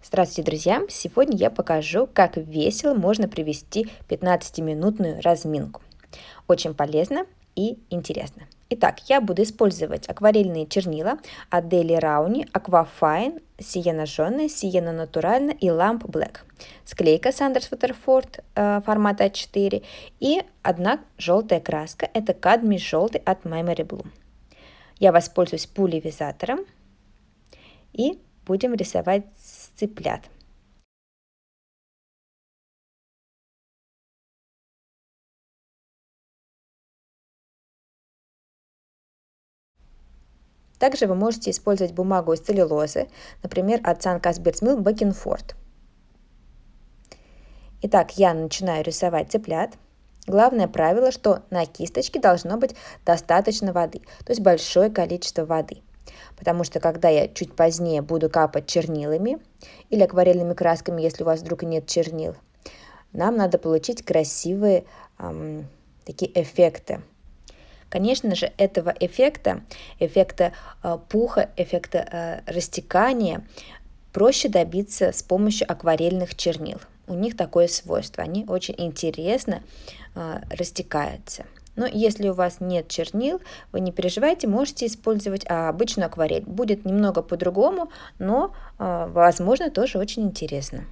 Здравствуйте, друзья! Сегодня я покажу, как весело можно провести 15-минутную разминку. Очень полезно и интересно. Итак, я буду использовать акварельные чернила от Daily Rauni, Aquafine, Sienna Жженая, Sienna Натуральная и Lamp Black. Склейка Sanders Waterford формата А4 и одна желтая краска, это кадмий желтый от Memory Blue. Я воспользуюсь пульверизатором и будем рисовать цыплят. Также вы можете использовать бумагу из целлюлозы, например, от St. Cuthbert's Mill Beckenford. Итак, я начинаю рисовать цыплят. Главное правило, что на кисточке должно быть достаточно воды, то есть большое количество воды. Потому что когда я чуть позднее буду капать чернилами или акварельными красками, если у вас вдруг нет чернил, нам надо получить красивые такие эффекты. Конечно же, этого эффекта пуха, эффекта растекания проще добиться с помощью акварельных чернил. У них такое свойство, они очень интересно растекаются. Но если у вас нет чернил, вы не переживайте, можете использовать обычную акварель. Будет немного по-другому, но, возможно, тоже очень интересно.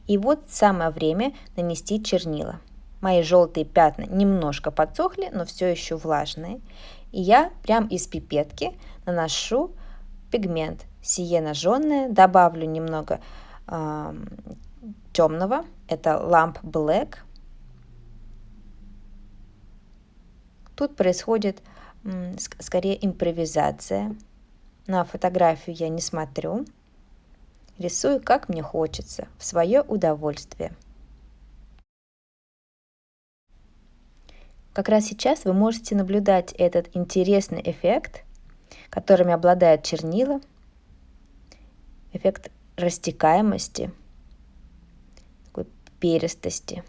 И вот самое время нанести чернила. Мои желтые пятна немножко подсохли, но все еще влажные. И я прям из пипетки наношу пигмент Sienna Жженая, добавлю немного темного, это Lamp Black. Тут происходит скорее импровизация. На фотографию я не смотрю. Рисую, как мне хочется, в свое удовольствие. Как раз сейчас вы можете наблюдать этот интересный эффект, которыми обладают чернила, эффект растекаемости, такой перистости.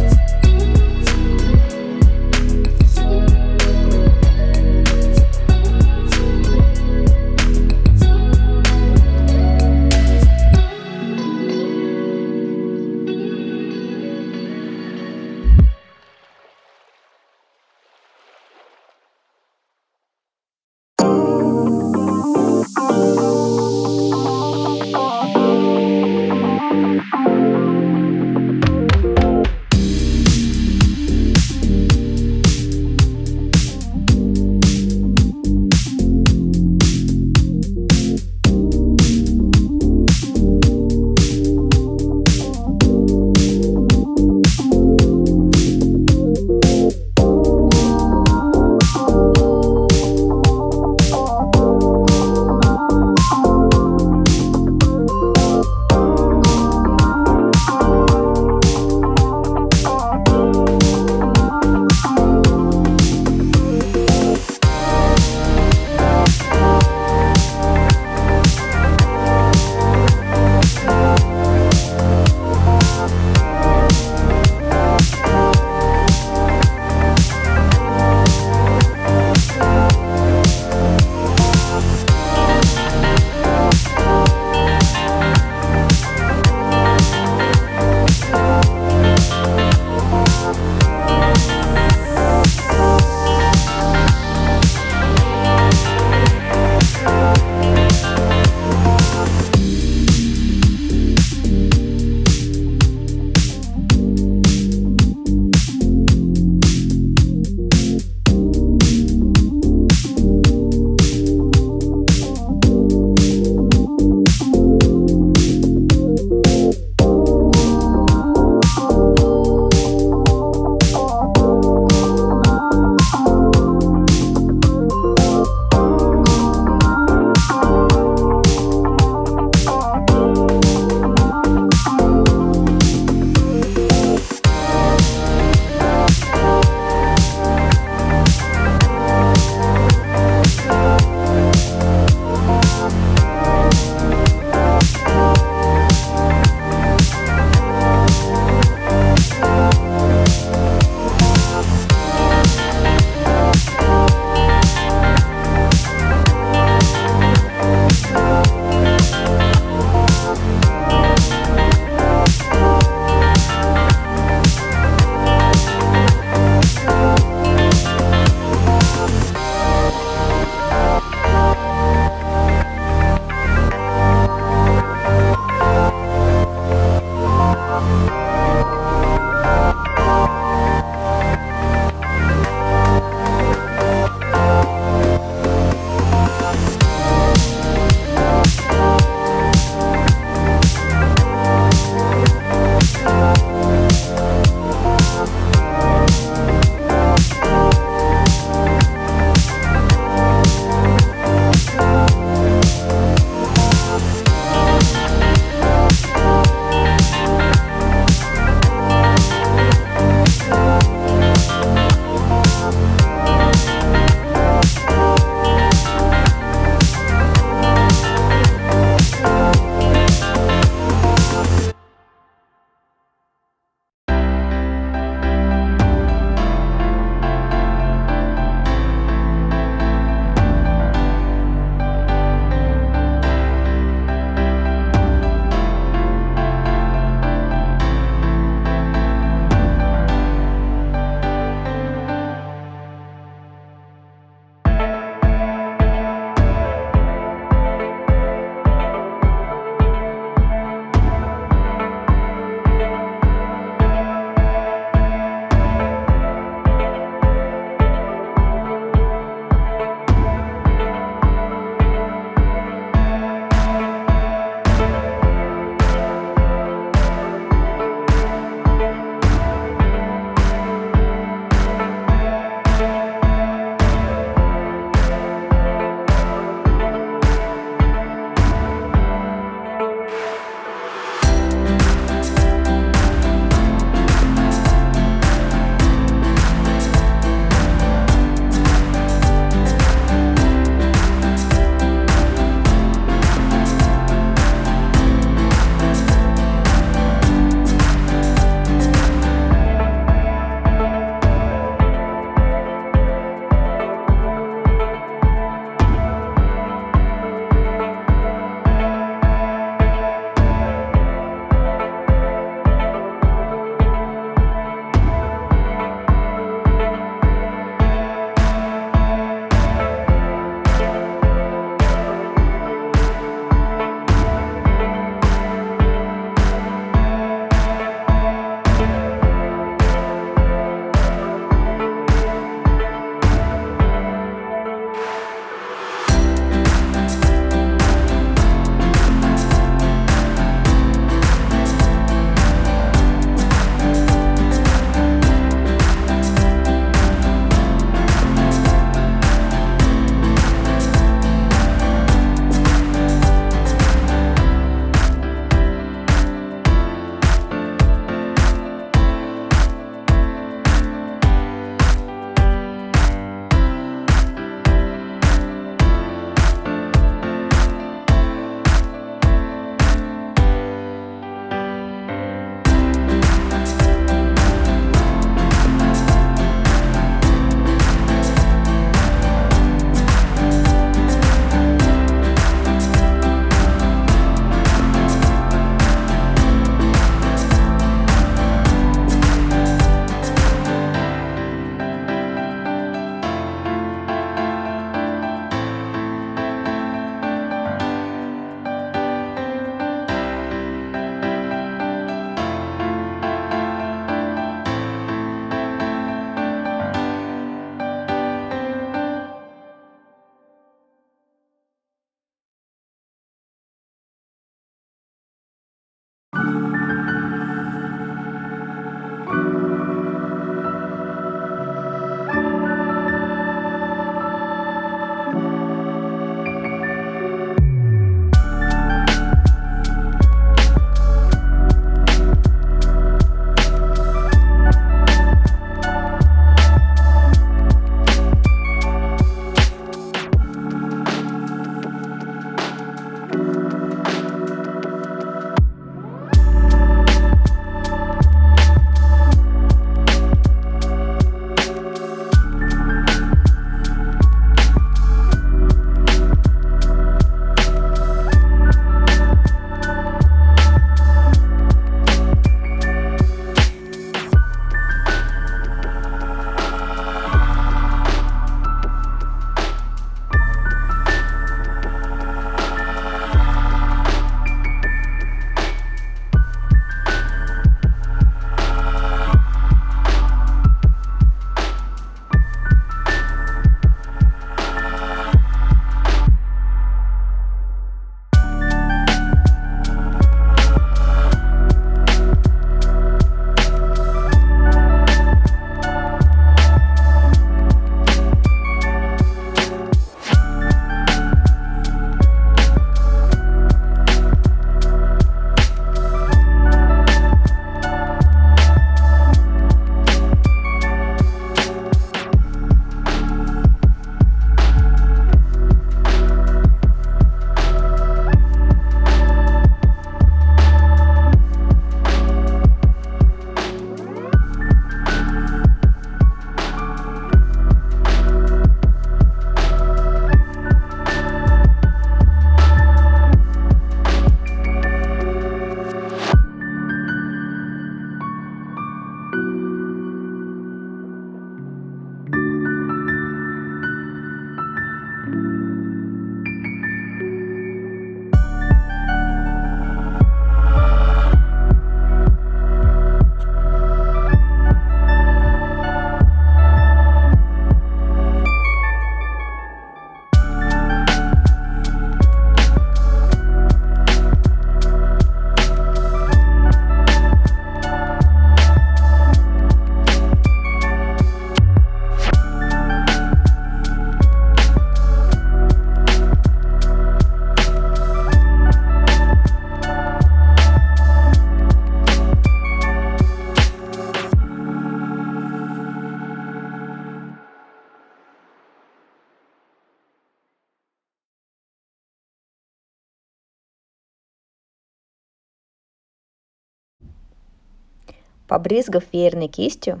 Побрызгав веерной кистью,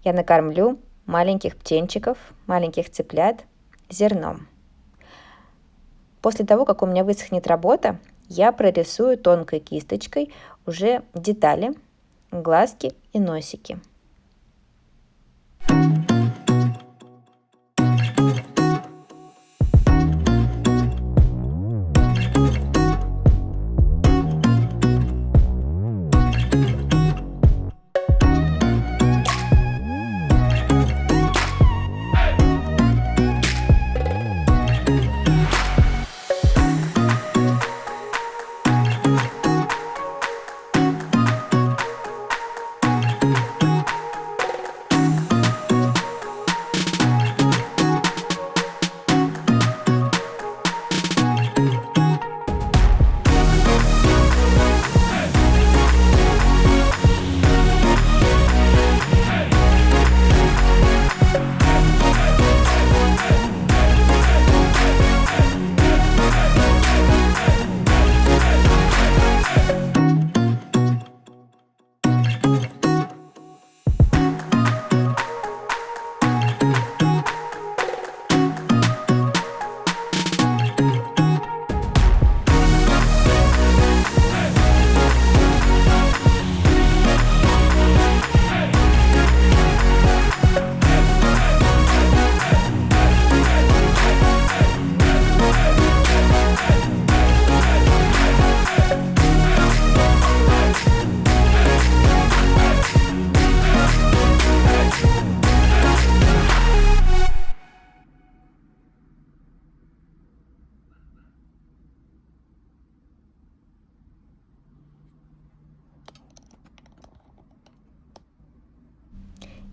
я накормлю маленьких птенчиков, маленьких цыплят зерном. После того, как у меня высохнет работа, я прорисую тонкой кисточкой уже детали, глазки и носики.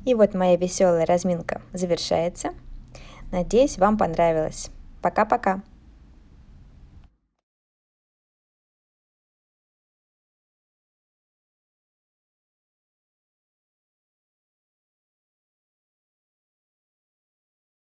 И вот моя веселая разминка завершается. Надеюсь, вам понравилось. Пока-пока!